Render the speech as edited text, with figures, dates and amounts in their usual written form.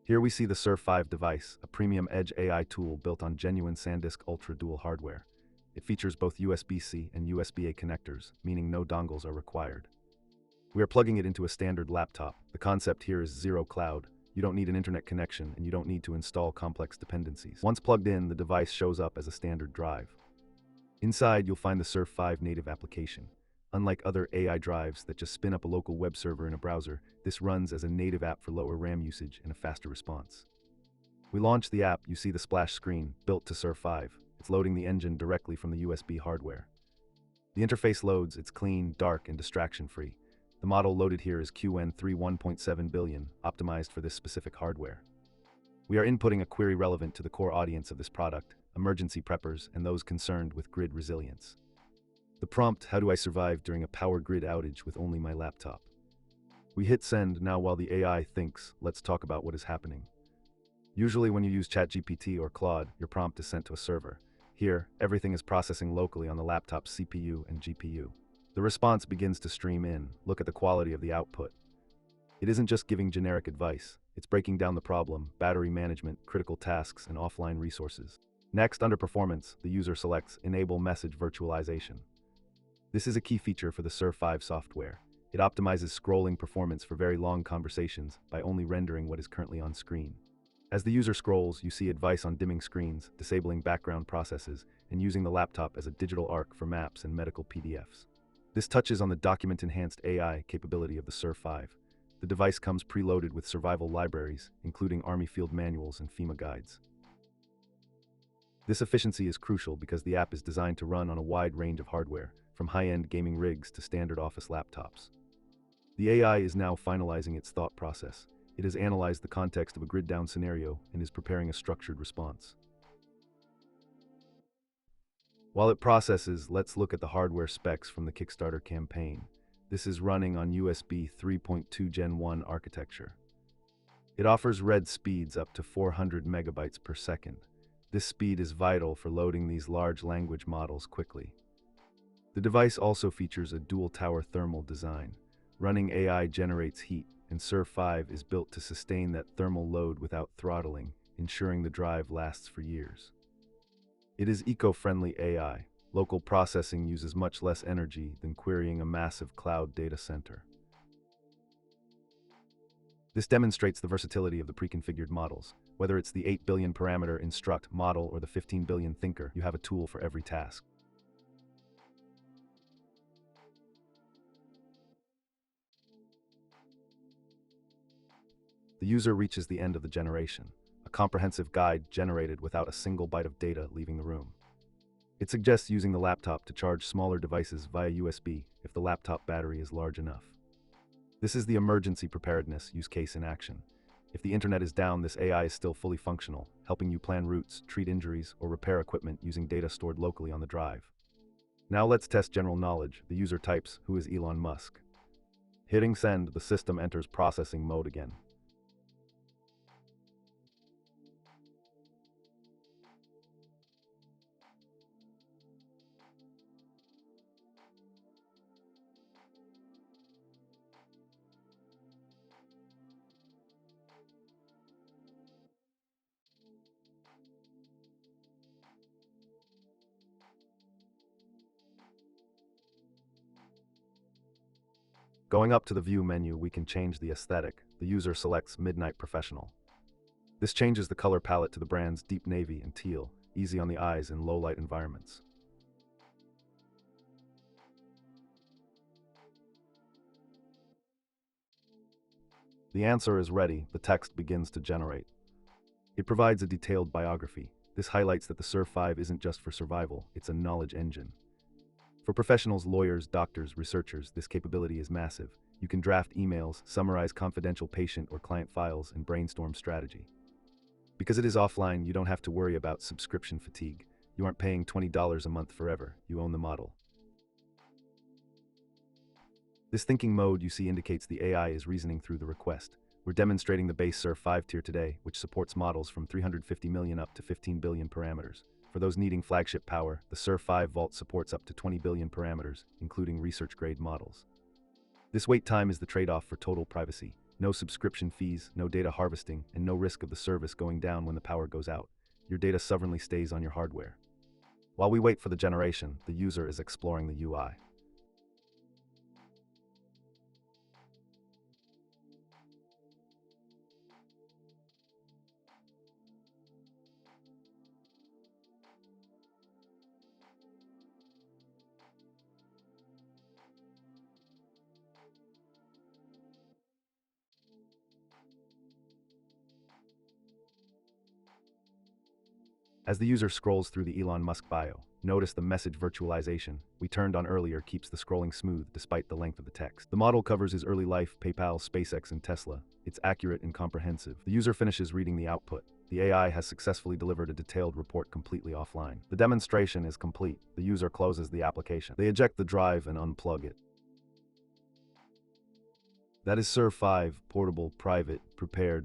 Here we see the Sur5 device, a premium EdgeAI tool built on genuine SanDisk Ultra Dual hardware. It features both USB-C and USB-A connectors, meaning no dongles are required. We are plugging it into a standard laptop. The concept here is zero cloud. You don't need an internet connection and you don't need to install complex dependencies. Once plugged in, the device shows up as a standard drive. Inside, you'll find the Sur5 native application. Unlike other AI drives that just spin up a local web server in a browser, this runs as a native app for lower RAM usage and a faster response. We launch the app, you see the splash screen, built to Sur5. It's loading the engine directly from the USB hardware. The interface loads, it's clean, dark, and distraction-free. The model loaded here is QN3 1.7 billion, optimized for this specific hardware. We are inputting a query relevant to the core audience of this product, emergency preppers and those concerned with grid resilience. The prompt, how do I survive during a power grid outage with only my laptop? We hit send. Now while the AI thinks, let's talk about what is happening. Usually when you use ChatGPT or Claude, your prompt is sent to a server. Here, everything is processing locally on the laptop's CPU and GPU. The response begins to stream in. Look at the quality of the output. It isn't just giving generic advice. It's breaking down the problem, battery management, critical tasks, and offline resources. Next, under Performance, the user selects Enable Message Virtualization. This is a key feature for the Sur5 software. It optimizes scrolling performance for very long conversations by only rendering what is currently on screen. As the user scrolls, you see advice on dimming screens, disabling background processes, and using the laptop as a digital arc for maps and medical PDFs. This touches on the document-enhanced AI capability of the Sur5. The device comes preloaded with survival libraries, including Army field manuals and FEMA guides. This efficiency is crucial because the app is designed to run on a wide range of hardware, from high-end gaming rigs to standard office laptops. The AI is now finalizing its thought process. It has analyzed the context of a grid-down scenario and is preparing a structured response. While it processes, let's look at the hardware specs from the Kickstarter campaign. This is running on USB 3.2 Gen 1 architecture. It offers read speeds up to 400 megabytes per second. This speed is vital for loading these large language models quickly. The device also features a dual-tower thermal design. Running AI generates heat, and Sur5 is built to sustain that thermal load without throttling, ensuring the drive lasts for years. It is eco-friendly AI. Local processing uses much less energy than querying a massive cloud data center. This demonstrates the versatility of the pre-configured models. Whether it's the 8 billion parameter instruct model or the 15 billion thinker, you have a tool for every task. The user reaches the end of the generation, a comprehensive guide generated without a single byte of data leaving the room. It suggests using the laptop to charge smaller devices via USB if the laptop battery is large enough. This is the emergency preparedness use case in action. If the internet is down, this AI is still fully functional, helping you plan routes, treat injuries, or repair equipment using data stored locally on the drive. Now let's test general knowledge. The user types, who is Elon Musk? Hitting send, the system enters processing mode again. Going up to the View menu, we can change the aesthetic. The user selects Midnight Professional. This changes the color palette to the brand's deep navy and teal, easy on the eyes in low-light environments. The answer is ready. The text begins to generate. It provides a detailed biography. This highlights that the Sur5 isn't just for survival, it's a knowledge engine. For professionals, lawyers, doctors, researchers, this capability is massive. You can draft emails, summarize confidential patient or client files, and brainstorm strategy. Because it is offline, you don't have to worry about subscription fatigue. You aren't paying $20 a month forever. You own the model. This thinking mode you see indicates the AI is reasoning through the request. We're demonstrating the base Sur5 tier today, which supports models from 350 million up to 15 billion parameters. For those needing flagship power, the Sur5 Vault supports up to 20 billion parameters, including research-grade models. This wait time is the trade-off for total privacy. No subscription fees, no data harvesting, and no risk of the service going down when the power goes out. Your data sovereignly stays on your hardware. While we wait for the generation, the user is exploring the UI. As the user scrolls through the Elon Musk bio, notice the message virtualization we turned on earlier keeps the scrolling smooth despite the length of the text. The model covers his early life, PayPal, SpaceX, and Tesla. It's accurate and comprehensive. The user finishes reading the output. The AI has successfully delivered a detailed report completely offline. The demonstration is complete. The user closes the application. They eject the drive and unplug it. That is Sur5, portable, private, prepared,